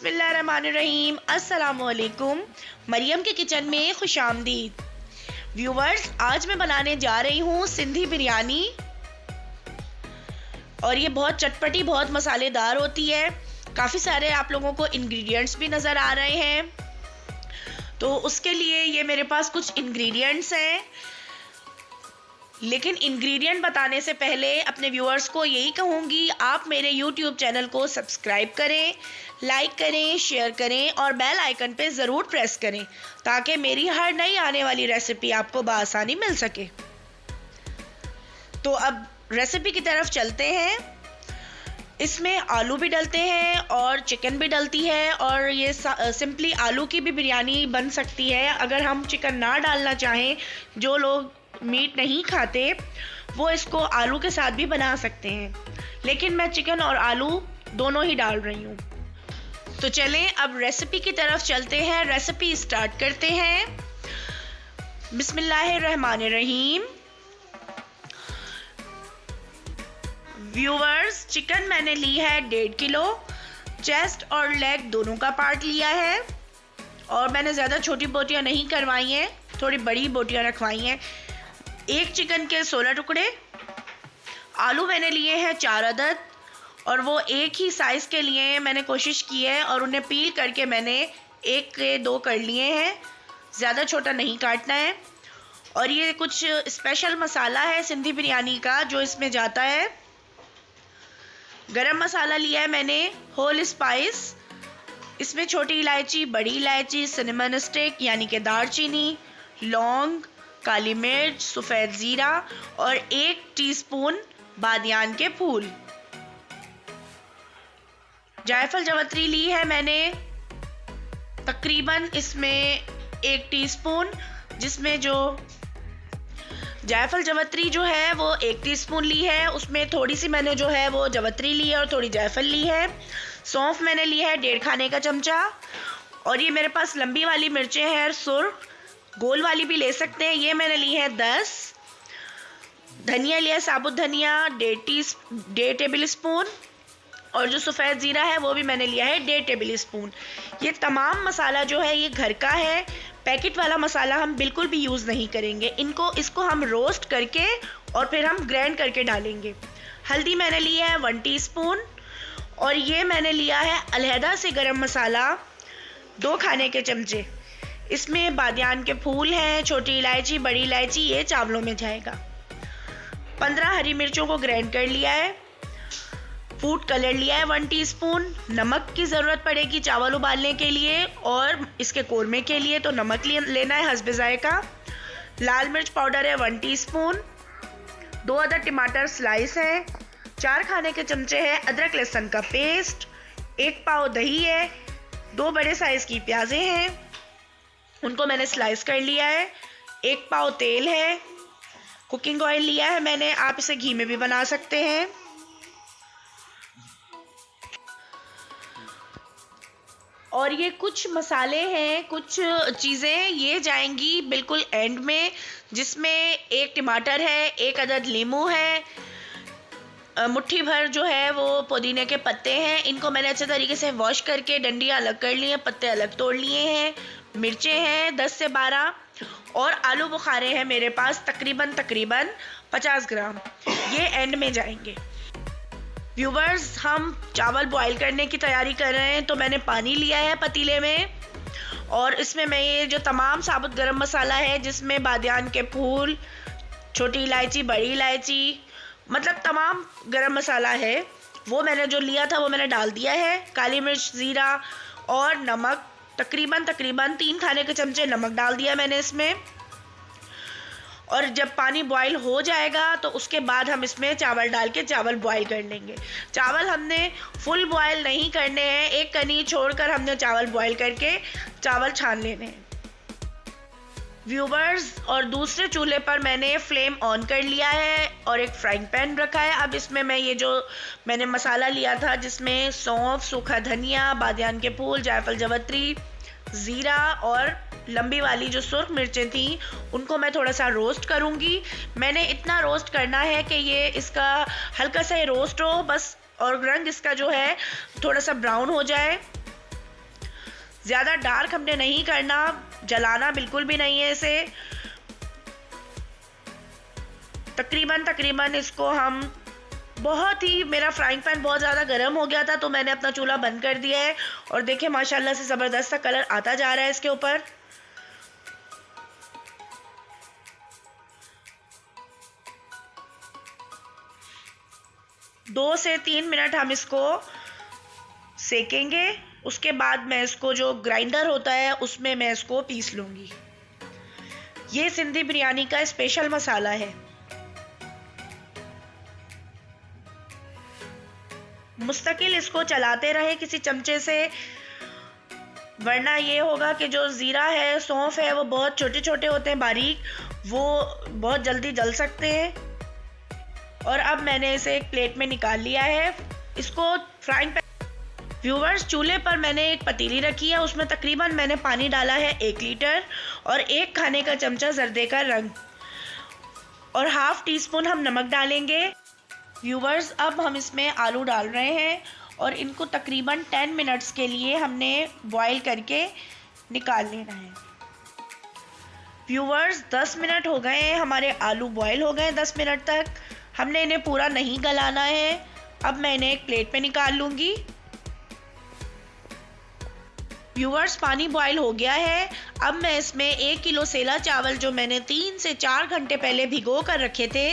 बिस्मिल्लाहिर्रहमानिर्रहीम। अस्सलामुअलैकुम। मरियम के किचन में खुशामदीद। व्यूवर्स, आज मैं बनाने जा रही हूँ सिंधी बिरयानी और ये बहुत चटपटी, बहुत मसालेदार होती है। काफ़ी सारे आप लोगों को इंग्रेडिएंट्स भी नज़र आ रहे हैं, तो उसके लिए ये मेरे पास कुछ इंग्रेडिएंट्स हैं। लेकिन इंग्रेडिएंट बताने से पहले अपने व्यूअर्स को यही कहूँगी, आप मेरे यूट्यूब चैनल को सब्सक्राइब करें, लाइक करें, शेयर करें और बेल आइकन पे ज़रूर प्रेस करें ताकि मेरी हर नई आने वाली रेसिपी आपको बआसानी मिल सके। तो अब रेसिपी की तरफ चलते हैं। इसमें आलू भी डलते हैं और चिकन भी डलती है, और ये सिंपली आलू की भी बिरयानी बन सकती है। अगर हम चिकन ना डालना चाहें, जो लोग मीट नहीं खाते वो इसको आलू के साथ भी बना सकते हैं, लेकिन मैं चिकन और आलू दोनों ही डाल रही हूँ। तो चलें अब रेसिपी की तरफ चलते हैं, रेसिपी स्टार्ट करते हैं। बिस्मिल्लाहिर्रहमानिर्रहीम। व्यूअर्स, चिकन मैंने ली है 1.5 किलो। चेस्ट और लेग दोनों का पार्ट लिया है, और मैंने ज़्यादा छोटी बोटियाँ नहीं करवाई हैं, थोड़ी बड़ी बोटियाँ रखवाई हैं। एक चिकन के 16 टुकड़े। आलू मैंने लिए हैं 4 अदद, और वो एक ही साइज़ के लिए हैं। मैंने कोशिश की है और उन्हें पील करके मैंने 1 के 2 कर लिए हैं, ज़्यादा छोटा नहीं काटना है। और ये कुछ स्पेशल मसाला है सिंधी बिरयानी का जो इसमें जाता है। गरम मसाला लिया है मैंने होल स्पाइस। इसमें छोटी इलायची, बड़ी इलायची, सिनेमन स्टिक यानी कि दालचीनी, लौंग, काली मिर्च, सफ़ेद ज़ीरा और 1 टीस्पून बादियान के फूल। जायफल जवत्री ली है मैंने तकरीबन इसमें 1 टीस्पून, जिसमें जो जायफल जवत्री जो है वो 1 टीस्पून ली है, उसमें थोड़ी सी मैंने जो है वो जवत्री ली है और थोड़ी जायफल ली है। सौंफ मैंने ली है 1.5 खाने का चमचा, और ये मेरे पास लंबी वाली मिर्चें हैं सुर्ख, गोल वाली भी ले सकते हैं, ये मैंने ली है 10। धनिया लिया, साबुत धनिया 1.5 टेबल स्पून, और जो सफ़ेद ज़ीरा है वो भी मैंने लिया है 1.5 टेबल स्पून। ये तमाम मसाला जो है ये घर का है, पैकेट वाला मसाला हम बिल्कुल भी यूज़ नहीं करेंगे। इसको हम रोस्ट करके और फिर हम ग्राइंड करके डालेंगे। हल्दी मैंने ली है 1 टीस्पून, और ये मैंने लिया है अलहदा से गरम मसाला 2 खाने के चमचे। इसमें बादियान के फूल हैं, छोटी इलायची, बड़ी इलायची, ये चावलों में जाएगा। 15 हरी मिर्चों को ग्राइंड कर लिया है। फूड कलर लिया है 1 टीस्पून। नमक की ज़रूरत पड़ेगी चावल उबालने के लिए और इसके कोरमे के लिए, तो नमक लेना है हस्बे ज़ायका। लाल मिर्च पाउडर है 1 टीस्पून। 2 अदद टमाटर स्लाइस है। 4 खाने के चमचे है अदरक लहसुन का पेस्ट। 1 पाव दही है। 2 बड़े साइज़ की प्याज़ें हैं, उनको मैंने स्लाइस कर लिया है। 1 पाव तेल है। कुकिंग ऑयल लिया है मैंने, आप इसे घी में भी बना सकते हैं। और ये कुछ मसाले हैं, कुछ चीज़ें ये जाएंगी बिल्कुल एंड में, जिसमें 1 टमाटर है, 1 अदद नींबू है, मुट्ठी भर जो है वो पुदीने के पत्ते हैं। इनको मैंने अच्छे तरीके से वॉश करके डंडियाँ अलग कर ली हैं, पत्ते अलग तोड़ लिए हैं। मिर्चें हैं 10 से 12, और आलू बुखारे हैं मेरे पास तकरीबन 50 ग्राम, ये एंड में जाएंगे। व्यूवर्स, हम चावल बॉईल करने की तैयारी कर रहे हैं, तो मैंने पानी लिया है पतीले में, और इसमें मैं ये जो तमाम साबुत गरम मसाला है, जिसमें बादियान के फूल, छोटी इलायची, बड़ी इलायची, मतलब तमाम गरम मसाला है, वो मैंने जो लिया था वो मैंने डाल दिया है। काली मिर्च, ज़ीरा और नमक, तकरीबन 3 खाने के चमचे नमक डाल दिया मैंने इसमें। और जब पानी बॉईल हो जाएगा तो उसके बाद हम इसमें चावल डाल के चावल बॉईल कर लेंगे। चावल हमने फुल बॉईल नहीं करने हैं, 1 कनी छोड़कर हमने चावल बॉईल करके चावल छान लेने हैं। व्यूवर्स, और दूसरे चूल्हे पर मैंने फ्लेम ऑन कर लिया है और एक फ्राइंग पैन रखा है। अब इसमें मैं ये जो मैंने मसाला लिया था, जिसमें सौंफ, सूखा धनिया, बादियान के फूल, जायफल जवत्री, ज़ीरा और लंबी वाली जो सुर्ख मिर्चें थी, उनको मैं थोड़ा सा रोस्ट करूँगी। मैंने इतना रोस्ट करना है कि ये इसका हल्का सा रोस्ट हो बस, और रंग इसका जो है थोड़ा सा ब्राउन हो जाए। ज़्यादा डार्क हमने नहीं करना, जलाना बिल्कुल भी नहीं है इसे। तकरीबन इसको हम बहुत ही, मेरा फ्राइंग पैन बहुत ज़्यादा गर्म हो गया था तो मैंने अपना चूल्हा बंद कर दिया है और देखिए माशाल्लाह से ज़बरदस्त सा कलर आता जा रहा है इसके ऊपर। दो से 3 मिनट हम इसको सेकेंगे। उसके बाद मैं इसको, जो ग्राइंडर होता है उसमें मैं इसको पीस लूँगी। ये सिंधी बिरयानी का स्पेशल मसाला है। मुस्तकिल इसको चलाते रहे किसी चमचे से, वरना ये होगा कि जो ज़ीरा है, सौंफ है, वो बहुत छोटे छोटे होते हैं, बारीक, वो बहुत जल्दी जल सकते हैं। और अब मैंने इसे एक प्लेट में निकाल लिया है। इसको फ्राइंग पैन, व्यूवर्स, चूल्हे पर मैंने एक पतीली रखी है, उसमें तकरीबन मैंने पानी डाला है 1 लीटर और 1 खाने का चमचा जर्दे का रंग और ½ टीस्पून हम नमक डालेंगे। व्यूवर्स, अब हम इसमें आलू डाल रहे हैं और इनको तकरीबन 10 मिनट्स के लिए हमने बॉईल करके निकाल लेना है। व्यूवर्स, 10 मिनट हो गए हैं, हमारे आलू बॉईल हो गए 10 मिनट तक। हमने इन्हें पूरा नहीं गलाना है। अब मैं इन्हें एक प्लेट पे निकाल लूँगी। व्यूवर्स, पानी बॉईल हो गया है। अब मैं इसमें 1 किलो सेला चावल, जो मैंने 3 से 4 घंटे पहले भिगो कर रखे थे,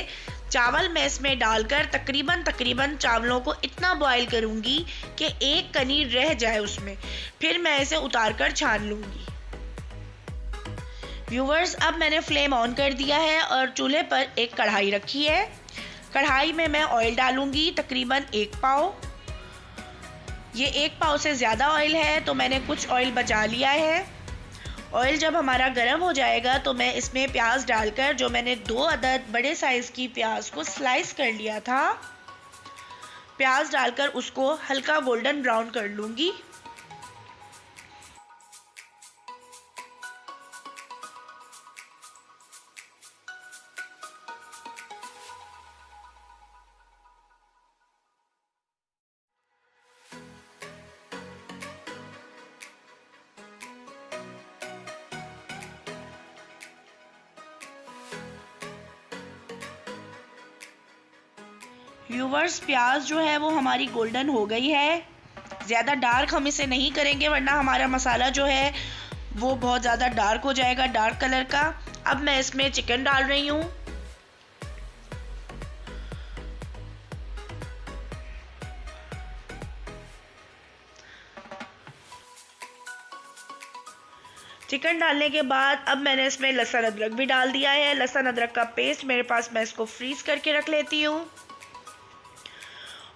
चावल मैं इसमें डालकर तकरीबन चावलों को इतना बॉईल करूँगी कि एक कनी रह जाए उसमें। फिर मैं इसे उतार कर छान लूँगी। व्यूवर्स, अब मैंने फ्लेम ऑन कर दिया है और चूल्हे पर एक कढ़ाई रखी है। कढ़ाई में मैं ऑयल डालूँगी, तकरीबन 1 पाव। ये 1 पाव से ज़्यादा ऑयल है तो मैंने कुछ ऑयल बचा लिया है। ऑयल जब हमारा गर्म हो जाएगा तो मैं इसमें प्याज डालकर, जो मैंने 2 अदद बड़े साइज़ की प्याज को स्लाइस कर लिया था, प्याज डालकर उसको हल्का गोल्डन ब्राउन कर लूँगी। व्यूवर्स, प्याज जो है वो हमारी गोल्डन हो गई है। ज़्यादा डार्क हम इसे नहीं करेंगे वरना हमारा मसाला जो है वो बहुत ज़्यादा डार्क हो जाएगा, डार्क कलर का। अब मैं इसमें चिकन डाल रही हूँ। चिकन डालने के बाद अब मैंने इसमें लहसुन अदरक भी डाल दिया है। लहसुन अदरक का पेस्ट मेरे पास, मैं इसको फ्रीज़ करके रख लेती हूँ।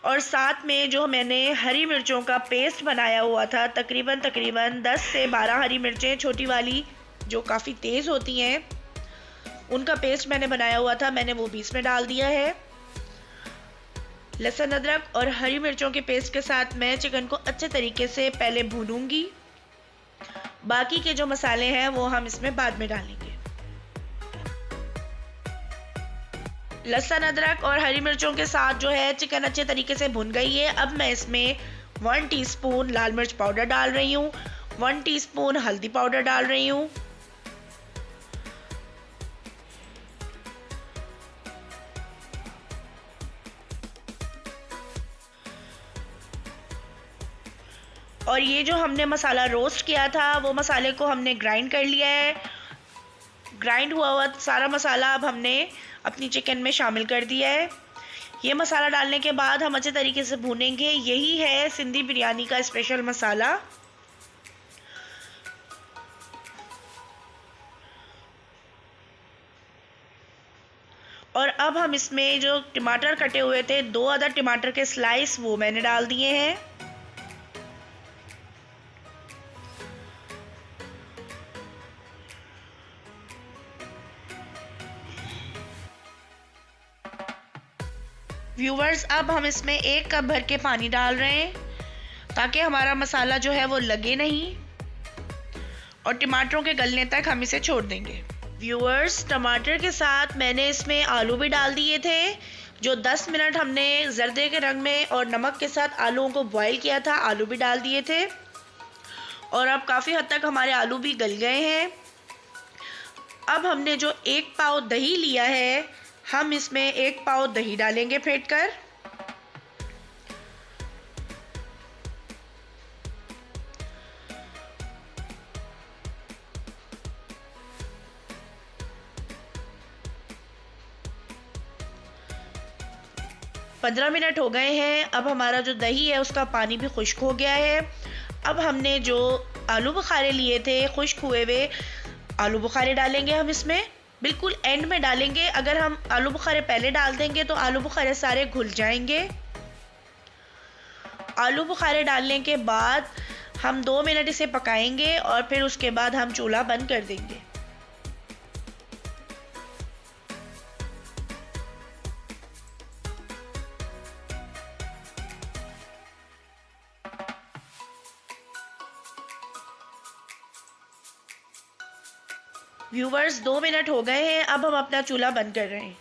और साथ में जो मैंने हरी मिर्चों का पेस्ट बनाया हुआ था, तकरीबन 10 से 12 हरी मिर्चें, छोटी वाली जो काफ़ी तेज़ होती हैं, उनका पेस्ट मैंने बनाया हुआ था, मैंने वो भी इसमें डाल दिया है। लहसुन अदरक और हरी मिर्चों के पेस्ट के साथ मैं चिकन को अच्छे तरीके से पहले भूनूंगी। बाकी के जो मसाले हैं वो हम इसमें बाद में डालेंगे। लहसुन अदरक और हरी मिर्चों के साथ जो है चिकन अच्छे तरीके से भुन गई है। अब मैं इसमें 1 टीस्पून लाल मिर्च पाउडर डाल रही हूँ, 1 टीस्पून हल्दी पाउडर डाल रही हूँ, और ये जो हमने मसाला रोस्ट किया था वो मसाले को हमने ग्राइंड कर लिया है। ग्राइंड हुआ सारा मसाला अब हमने अपनी चिकन में शामिल कर दिया है। ये मसाला डालने के बाद हम अच्छे तरीके से भूनेंगे। यही है सिंधी बिरयानी का स्पेशल मसाला। और अब हम इसमें जो टमाटर कटे हुए थे, 2 अदद टमाटर के स्लाइस, वो मैंने डाल दिए हैं। व्यूवर्स, अब हम इसमें 1 कप भर के पानी डाल रहे हैं ताकि हमारा मसाला जो है वो लगे नहीं, और टमाटरों के गलने तक हम इसे छोड़ देंगे। व्यूवर्स, टमाटर के साथ मैंने इसमें आलू भी डाल दिए थे। जो 10 मिनट हमने जर्दे के रंग में और नमक के साथ आलूओं को बॉईल किया था, आलू भी डाल दिए थे। और अब काफ़ी हद तक हमारे आलू भी गल गए हैं। अब हमने जो 1 पाव दही लिया है, हम इसमें 1 पाव दही डालेंगे फेंट कर। पंद्रह मिनट हो गए हैं। अब हमारा जो दही है उसका पानी भी खुश्क हो गया है। अब हमने जो आलू बुखारे लिए थे, खुश्क हुए हुए आलू बुखारे डालेंगे हम इसमें। बिल्कुल एंड में डालेंगे, अगर हम आलू बुखारे पहले डाल देंगे तो आलू बुखारे सारे घुल जाएंगे। आलू बुखारे डालने के बाद हम 2 मिनट इसे पकाएंगे और फिर उसके बाद हम चूल्हा बंद कर देंगे। व्यूवर्स 2 मिनट हो गए हैं। अब हम अपना चूल्हा बंद कर रहे हैं।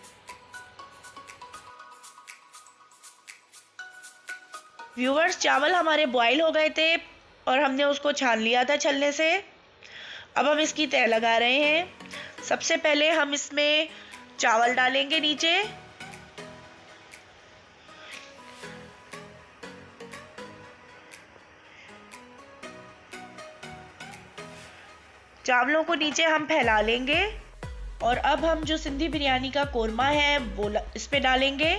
व्यूवर्स चावल हमारे बॉईल हो गए थे और हमने उसको छान लिया था छलने से। अब हम इसकी तह लगा रहे हैं। सबसे पहले हम इसमें चावल डालेंगे नीचे। चावलों को नीचे हम फैला लेंगे और अब हम जो सिंधी बिरयानी का कोरमा है वो इस पे डालेंगे।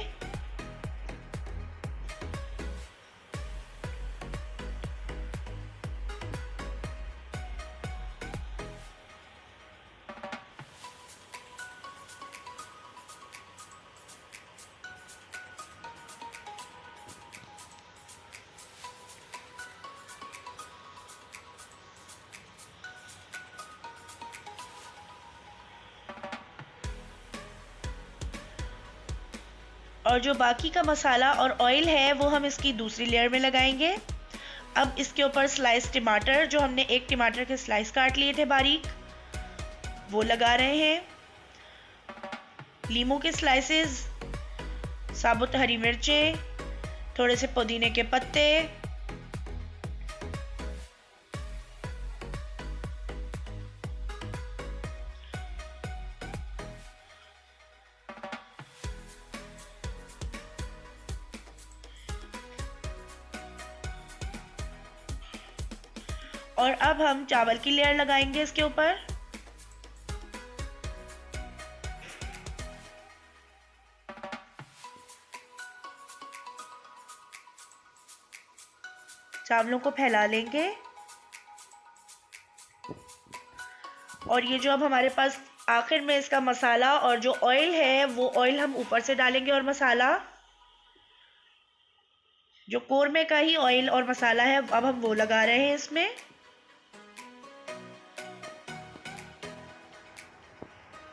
और जो बाकी का मसाला और ऑयल है वो हम इसकी दूसरी लेयर में लगाएंगे। अब इसके ऊपर स्लाइस टमाटर, जो हमने 1 टमाटर के स्लाइस काट लिए थे बारीक, वो लगा रहे हैं। लीमू के स्लाइसेस, साबुत हरी मिर्चें, थोड़े से पुदीने के पत्ते, और अब हम चावल की लेयर लगाएंगे इसके ऊपर। चावलों को फैला लेंगे और ये जो अब हमारे पास आखिर में इसका मसाला और जो ऑयल है वो ऑयल हम ऊपर से डालेंगे और मसाला, जो कोरमे का ही ऑयल और मसाला है, अब हम वो लगा रहे हैं इसमें।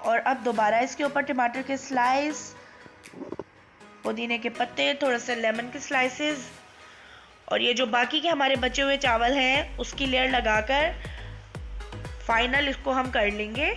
और अब दोबारा इसके ऊपर टमाटर के स्लाइस, पुदीने के पत्ते, थोड़ा सा लेमन के स्लाइसेस और ये जो बाकी के हमारे बचे हुए चावल हैं उसकी लेयर लगाकर फाइनल इसको हम कर लेंगे।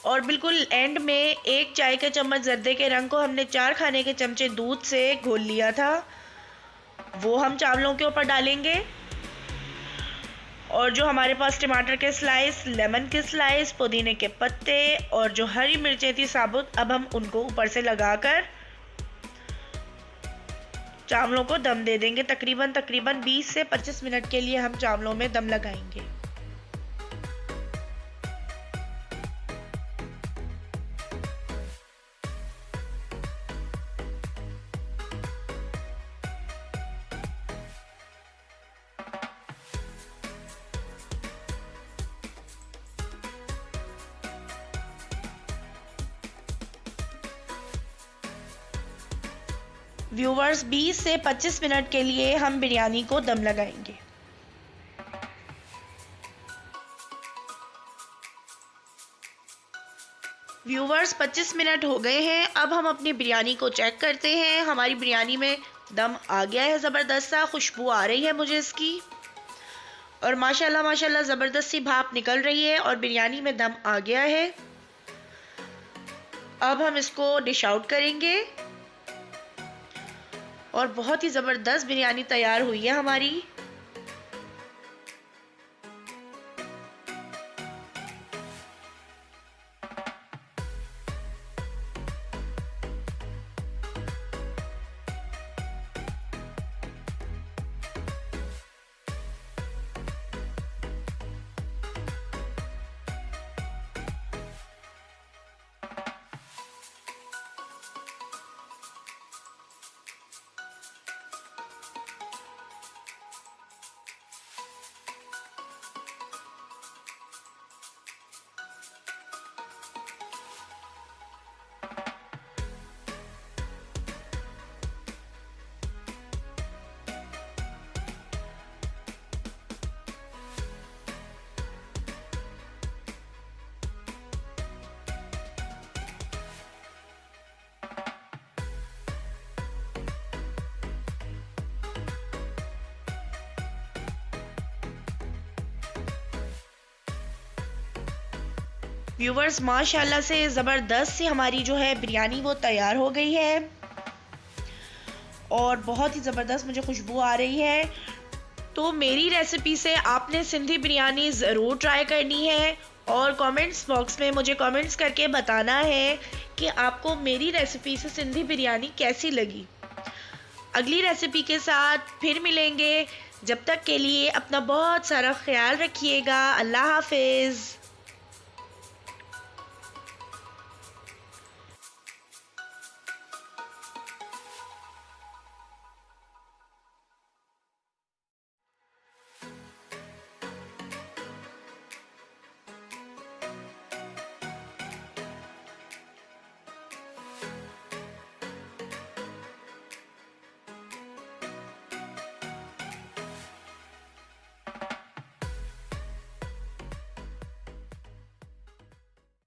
और बिल्कुल एंड में 1 चाय का चम्मच जर्दे के रंग को हमने 4 खाने के चमचे दूध से घोल लिया था, वो हम चावलों के ऊपर डालेंगे। और जो हमारे पास टमाटर के स्लाइस, लेमन के स्लाइस, पुदीने के पत्ते और जो हरी मिर्चें थी साबुत, अब हम उनको ऊपर से लगाकर चावलों को दम दे देंगे। तकरीबन 20 से 25 मिनट के लिए हम चावलों में दम लगाएंगे। व्यूवर्स 20 से 25 मिनट के लिए हम बिरयानी को दम लगाएंगे। व्यूवर्स 25 मिनट हो गए हैं। अब हम अपनी बिरयानी को चेक करते हैं। हमारी बिरयानी में दम आ गया है, ज़बरदस्त सा खुशबू आ रही है मुझे इसकी, और माशाल्लाह माशाल्लाह ज़बरदस्त सी भाप निकल रही है और बिरयानी में दम आ गया है। अब हम इसको डिश आउट करेंगे और बहुत ही ज़बरदस्त बिरयानी तैयार हुई है हमारी। व्यूवर्स माशाल्लाह से ज़बरदस्त सी हमारी जो है बिरयानी वो तैयार हो गई है और बहुत ही ज़बरदस्त मुझे खुशबू आ रही है। तो मेरी रेसिपी से आपने सिंधी बिरयानी ज़रूर ट्राई करनी है और कमेंट्स बॉक्स में मुझे कमेंट्स करके बताना है कि आपको मेरी रेसिपी से सिंधी बिरयानी कैसी लगी। अगली रेसिपी के साथ फिर मिलेंगे, जब तक के लिए अपना बहुत सारा ख्याल रखिएगा। अल्लाह हाफिज़।